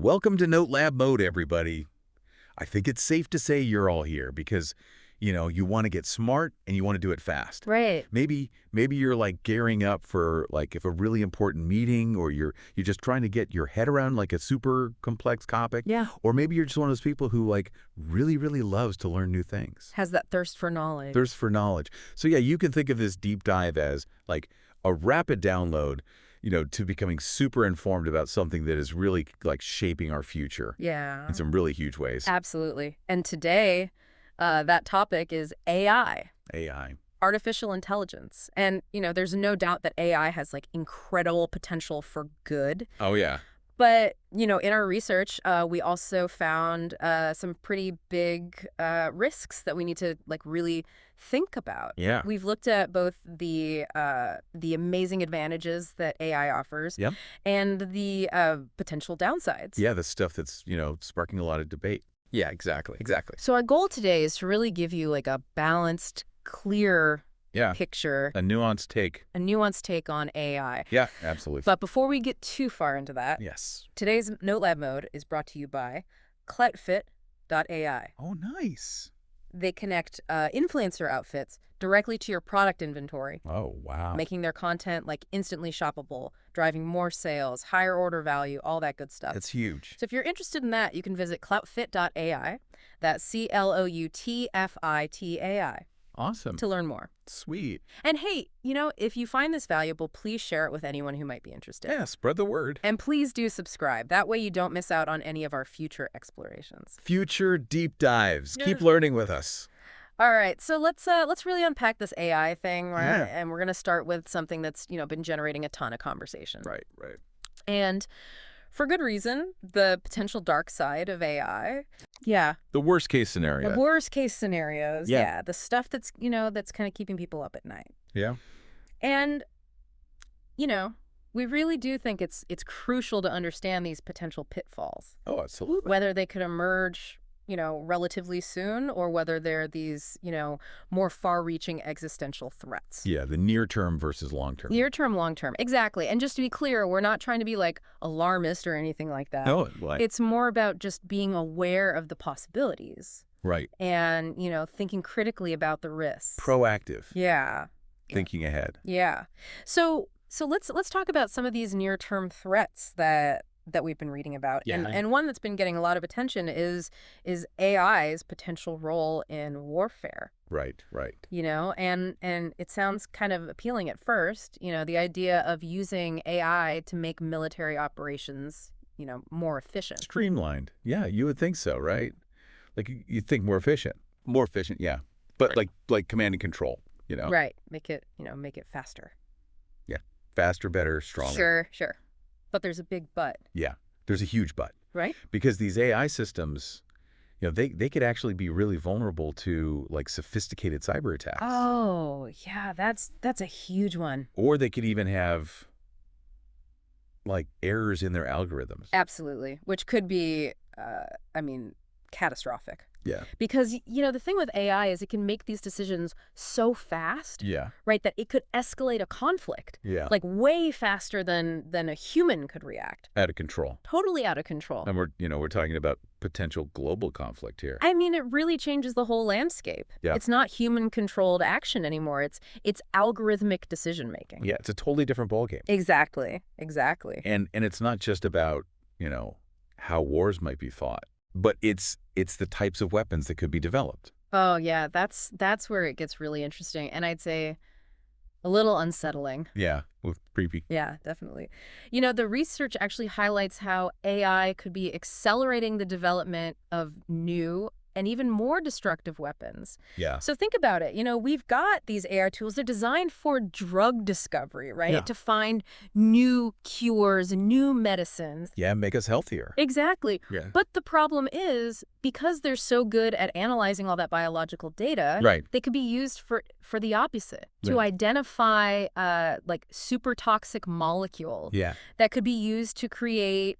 Welcome to Note Lab Mode, everybody. I think it's safe to say you're all here because, you want to get smart and you want to do it fast. Right. Maybe you're like gearing up for if a really important meeting, or you're just trying to get your head around like a super complex topic. Yeah. Or maybe you're just one of those people who really, really loves to learn new things. Has that thirst for knowledge. Thirst for knowledge. So yeah, you can think of this deep dive as like a rapid download, to becoming super informed about something that is really like shaping our future Yeah. in some really huge ways. Absolutely. And today, that topic is AI. AI. Artificial intelligence. And, there's no doubt that AI has like incredible potential for good. Oh, yeah. But, in our research, we also found some pretty big risks that we need to like really think about. Yeah. We've looked at both the amazing advantages that AI offers, Yep. and the potential downsides. Yeah, the stuff that's, sparking a lot of debate. Yeah, exactly. Exactly. So our goal today is to really give you like a balanced, clear Yeah. picture, A nuanced take. a nuanced take on AI. Yeah, absolutely. But before we get too far into that, Yes. today's Note Lab Mode is brought to you by cletfit.ai. Oh, nice. They connect influencer outfits directly to your product inventory, Oh, wow. making their content like instantly shoppable, driving more sales, higher order value, all that good stuff. That's huge. So if you're interested in that, you can visit cloutfit.ai. That's CLOUTFITAI Awesome. to learn more. Sweet. And hey, if you find this valuable, please share it with anyone who might be interested. Yeah, spread the word. And please do subscribe. That way you don't miss out on any of our future explorations. Future deep dives. Yeah. Keep learning with us. All right, so let's really unpack this AI thing, right? Yeah. And we're going to start with something that's, been generating a ton of conversation. Right. And for good reason, the potential dark side of AI. Yeah. The worst case scenario. The worst case scenarios. Yeah. Yeah. The stuff that's, that's kind of keeping people up at night. Yeah. And, we really do think it's crucial to understand these potential pitfalls, Oh, absolutely. whether they could emerge, relatively soon, or whether they're these, more far-reaching existential threats. Yeah, the near term versus long term. Near term, long term. Exactly. And just to be clear, we're not trying to be like alarmist or anything like that. No, It's more about just being aware of the possibilities right. and, thinking critically about the risks. Proactive. Yeah. Thinking ahead. Yeah. So let's talk about some of these near-term threats that we've been reading about. Yeah. And one that's been getting a lot of attention is AI's potential role in warfare. Right. And it sounds kind of appealing at first, the idea of using AI to make military operations, more efficient. Streamlined. Yeah, you would think so, right? Like you think more efficient. More efficient, yeah. But like command and control, Right. Make it faster. Yeah. Faster, better, stronger. Sure. But there's a big but. Yeah. There's a huge but. Right? Because these AI systems, they could actually be really vulnerable to like sophisticated cyber attacks. Oh, yeah, that's a huge one. Or they could even have like errors in their algorithms. Absolutely. Which could be, catastrophic. Yeah. Because, the thing with AI is it can make these decisions so fast, Yeah. right, that it could escalate a conflict, Yeah. like way faster than a human could react. Out of control. Totally out of control. And we're talking about potential global conflict here. I mean, it really changes the whole landscape. Yeah. It's not human-controlled action anymore. It's algorithmic decision-making. Yeah, it's a totally different ballgame. Exactly. And it's not just about, how wars might be fought, but it's the types of weapons that could be developed. Oh, yeah, that's where it gets really interesting. And I'd say a little unsettling. Yeah, with creepy. Yeah, definitely. The research actually highlights how AI could be accelerating the development of new and even more destructive weapons. Yeah. So think about it. We've got these AI tools. They're designed for drug discovery, right? Yeah. To find new cures, new medicines. Yeah, make us healthier. Exactly. Yeah. But the problem is, because they're so good at analyzing all that biological data, Right. they could be used for the opposite, to Right. identify like super toxic molecules Yeah. that could be used to create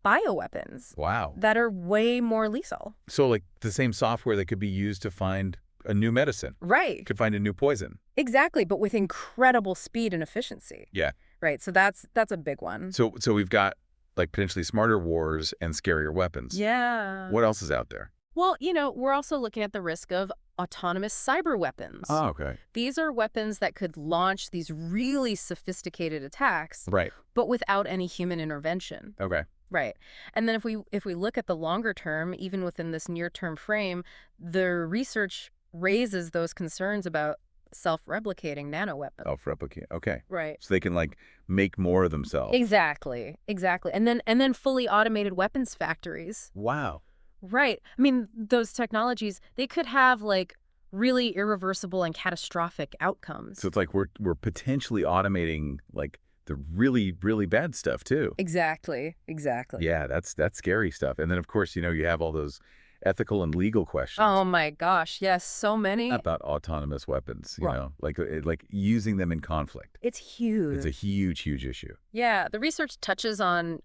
bioweapons Wow. that are way more lethal. So like the same software that could be used to find a new medicine, Right. could find a new poison. Exactly, but with incredible speed and efficiency. Yeah. Right. So that's a big one. So we've got like potentially smarter wars and scarier weapons. Yeah. What else is out there? Well, we're also looking at the risk of autonomous cyber weapons. Oh, okay. These are weapons that could launch these really sophisticated attacks, Right. but without any human intervention. Okay. Right. And then if we look at the longer term, even within this near-term frame, the research raises those concerns about self-replicating nanoweapons. Self-replicate. Okay. Right. So they can like make more of themselves. Exactly. Exactly. And then fully automated weapons factories. Wow. Right. I mean, those technologies, they could have like really irreversible and catastrophic outcomes. So it's like we're potentially automating like the really, really bad stuff too. Exactly. Exactly. Yeah, that's scary stuff. And then of course, you have all those ethical and legal questions Oh my gosh. Yes, so many. about autonomous weapons, Right. like using them in conflict. It's huge. It's a huge, huge issue. Yeah, the research touches on,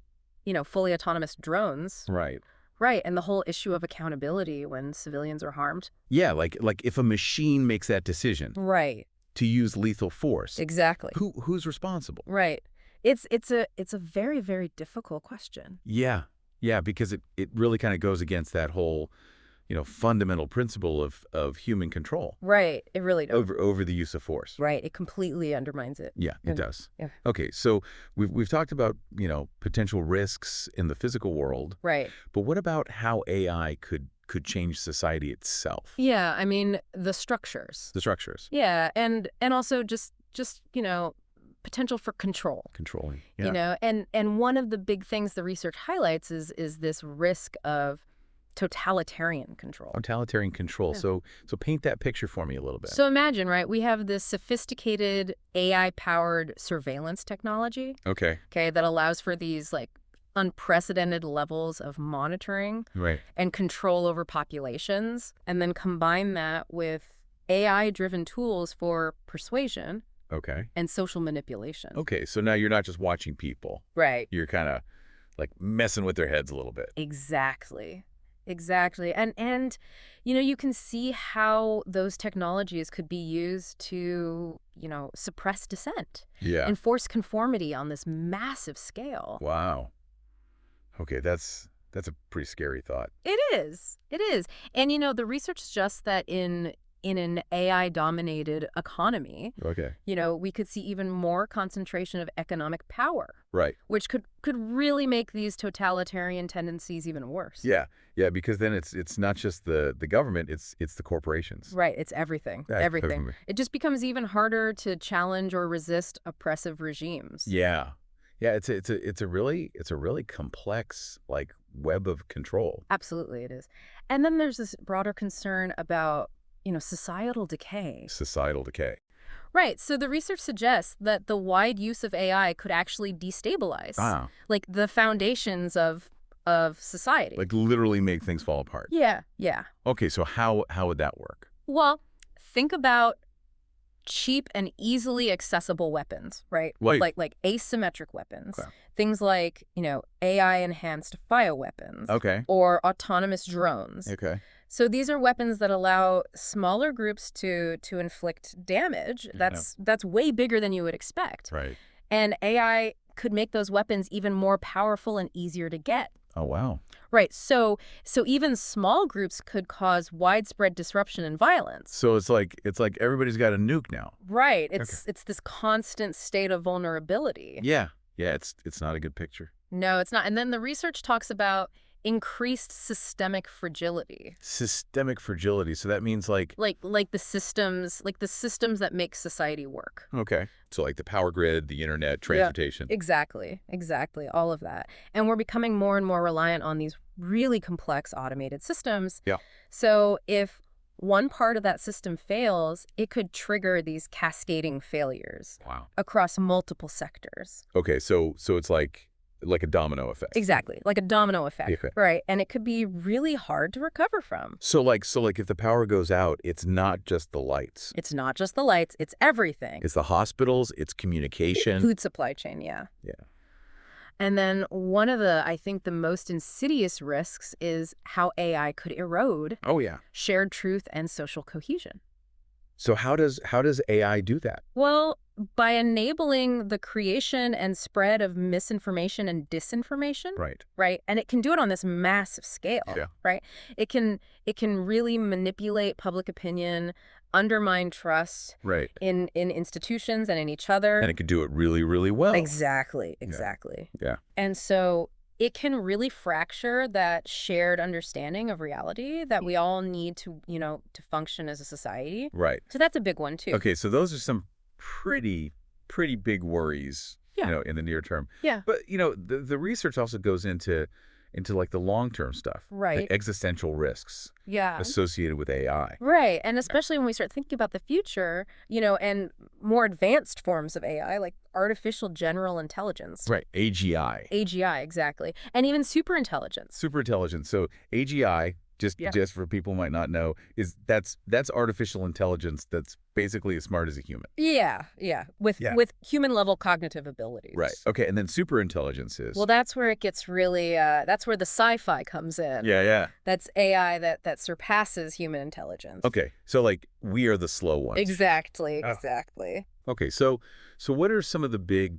fully autonomous drones. Right. Right, and the whole issue of accountability when civilians are harmed. Yeah, like if a machine makes that decision Right. to use lethal force, Exactly. who's responsible? Right. It's a very, very difficult question. Yeah. Yeah, because it really kind of goes against that whole, fundamental principle of human control Right. It really does. over the use of force. Right. It completely undermines it. Yeah, it And- does. yeah. Okay, so we've talked about, potential risks in the physical world, Right. but what about how AI could change society itself? Yeah, I mean, the structures. The structures. Yeah, and also just potential for control. Controlling. Yeah. And one of the big things the research highlights is this risk of totalitarian control. Totalitarian control. Yeah. So paint that picture for me a little bit. So imagine, right, we have this sophisticated AI-powered surveillance technology, Okay. okay, that allows for these like unprecedented levels of monitoring Right. and control over populations, and then combine that with AI-driven tools for persuasion Okay. and social manipulation. Okay, so now you're not just watching people. Right. You're kind of like messing with their heads a little bit. Exactly. Exactly. And you can see how those technologies could be used to, suppress dissent, Yeah. enforce conformity on this massive scale. Wow. Okay, that's a pretty scary thought. It is. It is. And the research suggests that in an AI-dominated economy, Okay. we could see even more concentration of economic power, Right. which could really make these totalitarian tendencies even worse. Yeah. Yeah, because then it's not just the government, it's the corporations. Right. It's everything. That's Everything. everything. It just becomes even harder to challenge or resist oppressive regimes. Yeah. Yeah, it's a really complex like web of control. Absolutely, it is. And then there's this broader concern about, societal decay. Societal decay. Right. So the research suggests that the wide use of AI could actually destabilize, Ah. like the foundations of society. Like literally make things fall apart. Yeah. Yeah. Okay, so how would that work? Well, think about cheap and easily accessible weapons, right? Like- Like asymmetric weapons. Okay. Things like, AI-enhanced bioweapons. Okay. Or autonomous drones. Okay. So these are weapons that allow smaller groups to inflict damage. Yeah. That's way bigger than you would expect. Right. And AI could make those weapons even more powerful and easier to get. Oh, wow. Right. So even small groups could cause widespread disruption and violence. So it's like everybody's got a nuke now. Right. It's this constant state of vulnerability. Yeah. Yeah, it's not a good picture. No, it's not. And then the research talks about increased systemic fragility. Systemic fragility. So that means like Like the systems that make society work. okay. So like the power grid, the internet, transportation. Exactly. All of that. And we're becoming more and more reliant on these really complex automated systems. Yeah. So if one part of that system fails, it could trigger these cascading failures Wow. across multiple sectors. Okay, so it's like a domino effect. Exactly. Like a domino effect. Okay. Right. And it could be really hard to recover from. So like if the power goes out, it's not just the lights. It's not just the lights, it's everything. It's the hospitals, it's communication. Food supply chain, yeah. Yeah. And then one of I think the most insidious risks is how AI could erode Oh yeah. shared truth and social cohesion. So how does AI do that? Well, by enabling the creation and spread of misinformation and disinformation, Right. right? And it can do it on this massive scale, Yeah. right? It can really manipulate public opinion, undermine trust Right. in institutions and in each other. And it could do it really, really well. Exactly, Yeah. exactly. Yeah. And so it can really fracture that shared understanding of reality that we all need to function as a society. Right. So that's a big one too. Okay, so those are some pretty big worries, Yeah. in the near term. Yeah. But, the research also goes into like the long-term stuff, like Right. existential risks Yeah. associated with AI. Right. And especially when we start thinking about the future, and more advanced forms of AI, like artificial general intelligence. Right, AGI. AGI, exactly. And even superintelligence. Superintelligence. So AGI, Yeah. just for people who might not know, that's artificial intelligence that's basically as smart as a human. Yeah, yeah. With Yeah. with human level cognitive abilities. Right. Okay, and then superintelligence is. Well, that's where it gets really that's where the sci-fi comes in. Yeah. That's AI that surpasses human intelligence. Okay, so like we are the slow ones. Exactly, Oh. exactly. Okay, so what are some of the big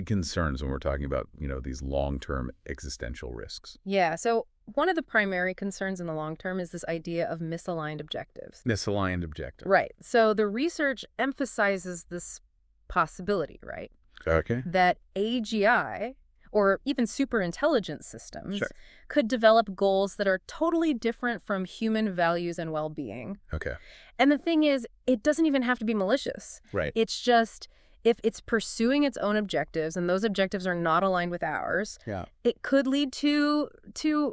concerns when we're talking about, these long-term existential risks? Yeah, so one of the primary concerns in the long term is this idea of misaligned objectives. Misaligned objective. Right. So the research emphasizes this possibility, right? Okay. That AGI or even superintelligence systems Sure. could develop goals that are totally different from human values and well-being. Okay. And the thing is, it doesn't even have to be malicious. Right. It's just if it's pursuing its own objectives and those objectives are not aligned with ours, Yeah. it could lead to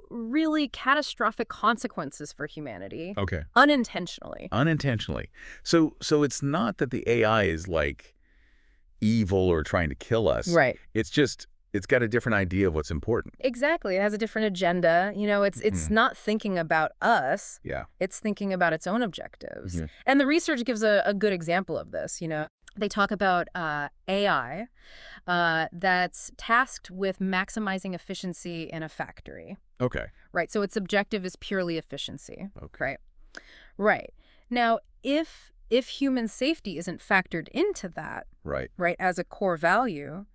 really catastrophic consequences for humanity Okay. unintentionally. Unintentionally. So it's not that the AI is like evil or trying to kill us. Right. It's just it's got a different idea of what's important. Exactly. It has a different agenda. It's not thinking about us. Yeah. It's thinking about its own objectives. Mhm. And the research gives a good example of this. They talk about AI that's tasked with maximizing efficiency in a factory. Okay. Right. So its objective is purely efficiency. Okay. Right. Right. Now, if human safety isn't factored into that, Right. right, as a core value,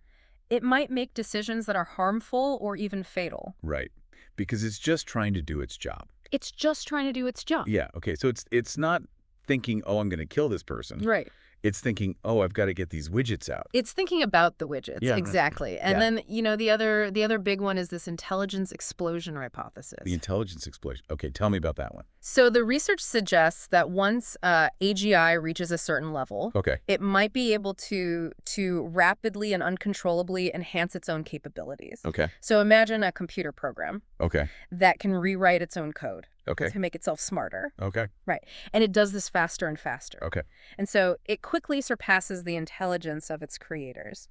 it might make decisions that are harmful or even fatal. Right. Because it's just trying to do its job. It's just trying to do its job. Yeah. Okay. So it's not thinking, "Oh, I'm going to kill this person." Right. It's thinking, "Oh, I've got to get these widgets out." It's thinking about the widgets. Yeah. Exactly. And Yeah. then, the other big one is this intelligence explosion hypothesis. The intelligence explosion. Okay, tell me about that one. So the research suggests that once AGI reaches a certain level, Okay. it might be able to rapidly and uncontrollably enhance its own capabilities. Okay. So imagine a computer program Okay. that can rewrite its own code Okay. to make itself smarter. Okay. Right. And it does this faster and faster. Okay. And so it quickly surpasses the intelligence of its creators.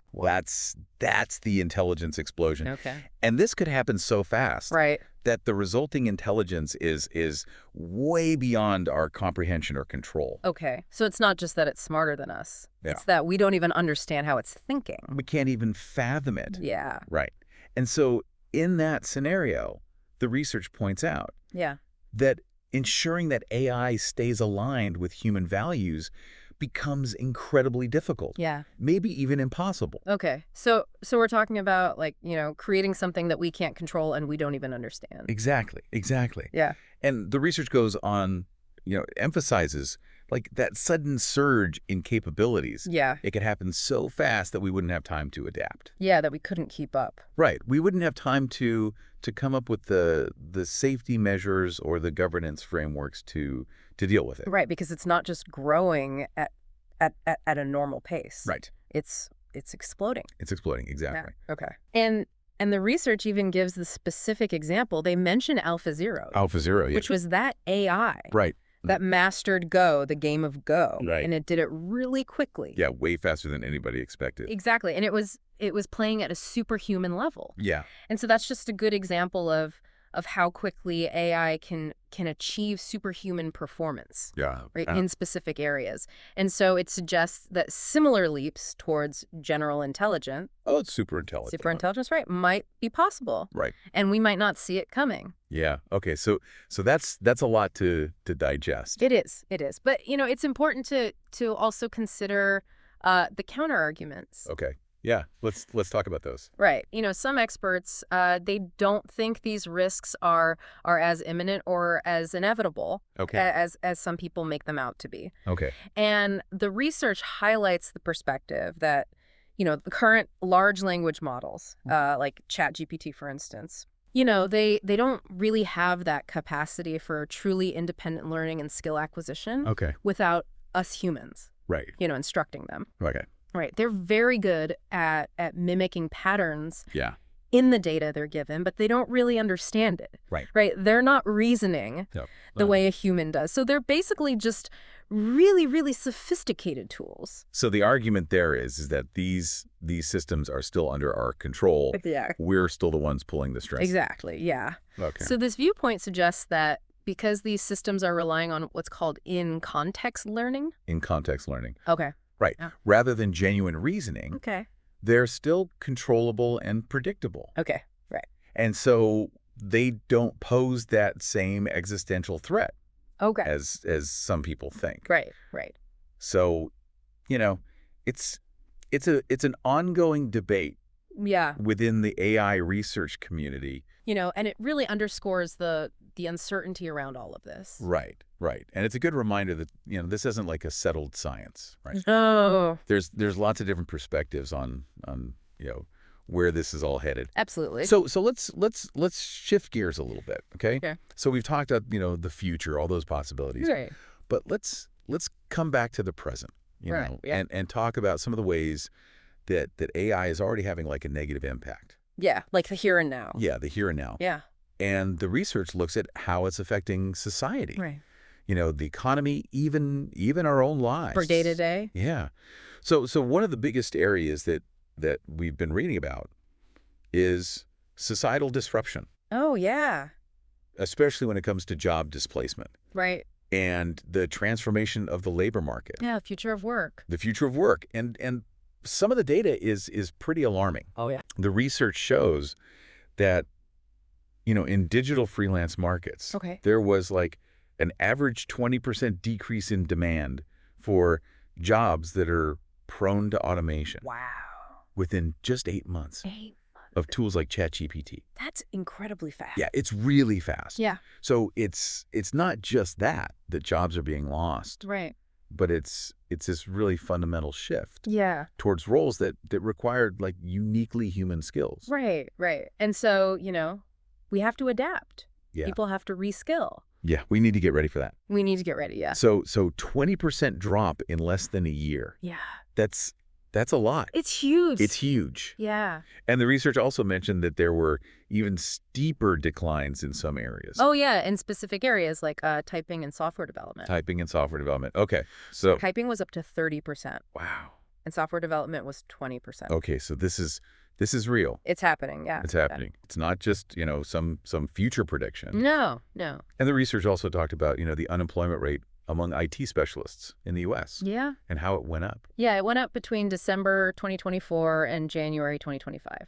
That's the intelligence explosion. Okay. And this could happen so fast Right. that the resulting intelligence is way beyond our comprehension or control. Okay. So it's not just that it's smarter than us. Yeah. It's that we don't even understand how it's thinking. We can't even fathom it. Yeah. Right. And so in that scenario, the research points out Yeah. that ensuring that AI stays aligned with human values becomes incredibly difficult. Yeah. Maybe even impossible. Okay. So we're talking about creating something that we can't control and we don't even understand. Exactly. Yeah. And the research goes on, emphasizes like that sudden surge in capabilities. Yeah. It could happen so fast that we wouldn't have time to adapt. Yeah, that we couldn't keep up. Right. We wouldn't have time to come up with the safety measures or the governance frameworks to deal with it. Right, because it's not just growing at a normal pace. Right. It's exploding. It's exploding. Exactly. Yeah. Okay. And the research even gives the specific example. They mention AlphaZero, AlphaZero, yeah. which was that AI Right. that mastered Go, the game of Go. Right. And it did it really quickly. Yeah, way faster than anybody expected. Exactly. And it was playing at a superhuman level. Yeah. And so that's just a good example of of how quickly AI can achieve superhuman performance, Yeah. right, in specific areas. And so it suggests that similar leaps towards general intelligence, Oh, it's super intelligent. superintelligence, right, might be possible. Right. And we might not see it coming. Yeah. Okay. So that's a lot to digest. It is. It is. But, it's important to also consider the counter arguments. Okay. Yeah. Let's talk about those. Right. Some experts, they don't think these risks are as imminent or as inevitable Okay. as some people make them out to be. Okay. And the research highlights the perspective that, the current large language models, like ChatGPT, for instance, they don't really have that capacity for truly independent learning and skill acquisition Okay. without us humans, Right. instructing them. Okay. Right. They're very good at mimicking patterns Yeah. in the data they're given, but they don't really understand it. Right. Right. They're not reasoning No. the way a human does. So they're basically just really, really sophisticated tools. So the argument there is that these systems are still under our control. Yeah. We're still the ones pulling the strings. Exactly. Yeah. Okay. So this viewpoint suggests that because these systems are relying on what's called in-context learning. In context learning. Okay. Right. Yeah. Rather than genuine reasoning, Okay. they're still controllable and predictable. Okay. Right. And so they don't pose that same existential threat Okay. as some people think. Right. Right. So, it's an ongoing debate Yeah. within the AI research community. And it really underscores the uncertainty around all of this. Right, right. And it's a good reminder that, this isn't like a settled science, right? Oh, There's lots of different perspectives on where this is all headed. absolutely. So let's shift gears a little bit, okay? Okay. So we've talked about, the future, all those possibilities. Right. But let's come back to the present, Right, yeah. and talk about some of the ways that AI is already having like a negative impact. Yeah, like the here and now. Yeah, the here and now. Yeah. And the research looks at how it's affecting society. Right. The economy, even our own lives. For day to day. Yeah. So one of the biggest areas that we've been reading about is societal disruption, Oh, yeah. especially when it comes to job displacement Right. and the transformation of the labor market, Yeah, future of work. the future of work. And some of the data is pretty alarming. Oh, yeah. The research shows that, in digital freelance markets, Okay. there was like an average 20% decrease in demand for jobs that are prone to automation Wow. within just 8 months 8 of tools like ChatGPT. That's incredibly fast. Yeah, it's really fast. Yeah. So it's not just that jobs are being lost, Right. but it's this really fundamental shift Yeah. towards roles that required like uniquely human skills. Right. Right. And so, we have to adapt. Yeah. People have to reskill. Yeah, we need to get ready for that. We need to get ready. Yeah. So 20% drop in less than a year. Yeah. That's a lot. It's huge. It's huge. Yeah. And the research also mentioned that there were even steeper declines in some areas. Oh, yeah. In specific areas like typing and software development. Typing and software development. Okay. So, Typing was up to 30%, wow. and software development was 20%. Okay, so this is real. It's happening. Yeah. It's happening. It's not just, some future prediction. No. No. And the research also talked about, the unemployment rate among IT specialists in the US Yeah. and how it went up. Yeah. It went up between December 2024 and January 2025.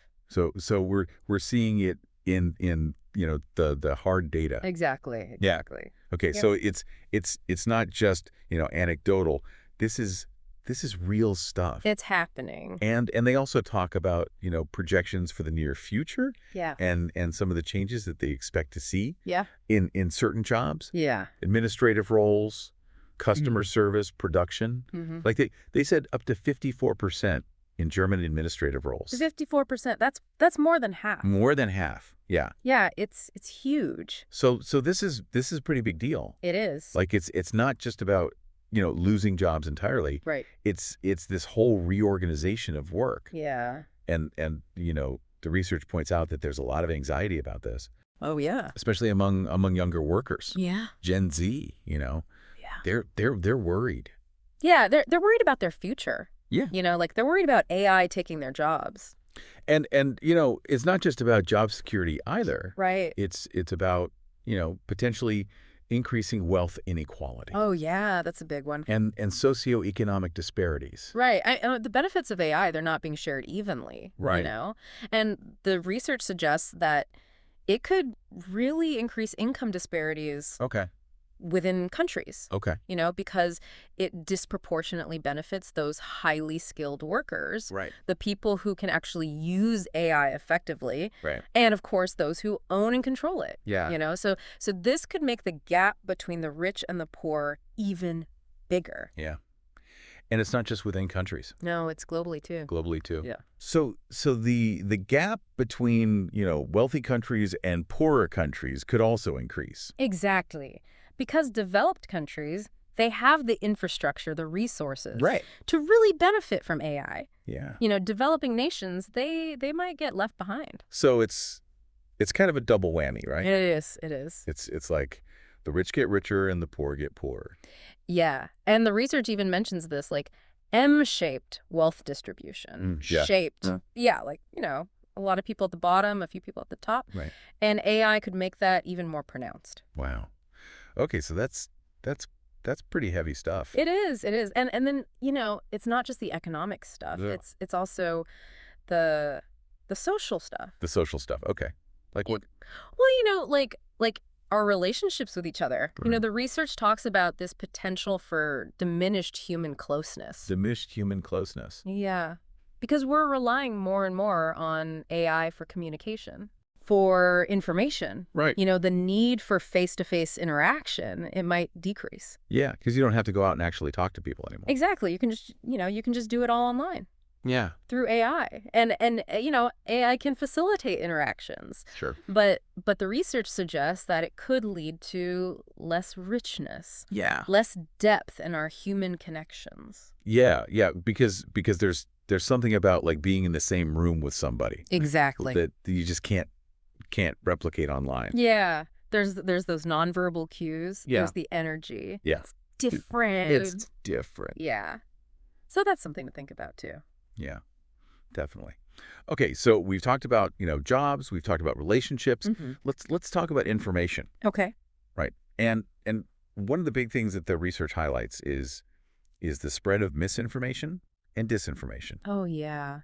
So we're seeing it in the hard data. Exactly. Yeah. Exactly. Okay, Yeah. so it's not just, anecdotal. This is real stuff. It's happening. And they also talk about, projections for the near future Yeah. and some of the changes that they expect to see Yeah. in certain jobs, Yeah. administrative roles, customer service, production. Mm-hmm. Like they said up to 54% in German administrative roles. 54%. That's more than half. More than half. Yeah. Yeah. It's huge. So this is a pretty big deal. It is. Like it's not just about, losing jobs entirely. Right. It's this whole reorganization of work. Yeah. And the research points out that there's a lot of anxiety about this, Oh, yeah. especially among younger workers. Yeah. Gen Z, Yeah. they're worried. Yeah. They're worried about their future. Yeah. Like they're worried about AI taking their jobs. And it's not just about job security either. Right. It's about, potentially increasing wealth inequality Oh, yeah, that's a big one. and socioeconomic disparities. Right. The benefits of AI, they're not being shared evenly, Right. And the research suggests that it could really increase income disparities Okay. within countries, Okay. because it disproportionately benefits those highly skilled workers, Right. the people who can actually use AI effectively, Right. and of course those who own and control it. Yeah. So this could make the gap between the rich and the poor even bigger. Yeah. And it's not just within countries, No, it's globally too. globally too. Yeah. So the gap between, wealthy countries and poorer countries could also increase. Exactly. Because developed countries, they have the infrastructure, the resources Right. to really benefit from AI. Yeah. Developing nations, they might get left behind. So it's kind of a double whammy, right? It is. It is. It's like the rich get richer and the poor get poorer. Yeah. And the research even mentions this, like M-shaped wealth distribution. Yeah. Shaped. Yeah, like, a lot of people at the bottom, a few people at the top. Right. And AI could make that even more pronounced. Wow. Okay, so that's pretty heavy stuff. It is. It is. And then, it's not just the economic stuff. Yeah. It's also the social stuff. The social stuff. Okay. Like what? Well, like our relationships with each other. Right. The research talks about this potential for diminished human closeness. Diminished human closeness. Yeah. Because we're relying more and more on AI for communication, for information. Right. The need for face-to-face interaction, it might decrease. Yeah, because you don't have to go out and actually talk to people anymore. Exactly. You can just do it all online Yeah. through AI. And AI can facilitate interactions. Sure. But the research suggests that it could lead to less richness, Yeah. less depth in our human connections. Yeah, because there's something about like being in the same room with somebody Exactly. that you just can't replicate online. Yeah. There's those nonverbal cues. Yeah. There's the energy. Yeah. It's different. It's different. Yeah. So that's something to think about too. Yeah, definitely. Okay, so we've talked about, jobs, we've talked about relationships. Mm-hmm. Let's talk about information, Okay. right? And one of the big things that the research highlights is the spread of misinformation and disinformation. Oh, yeah.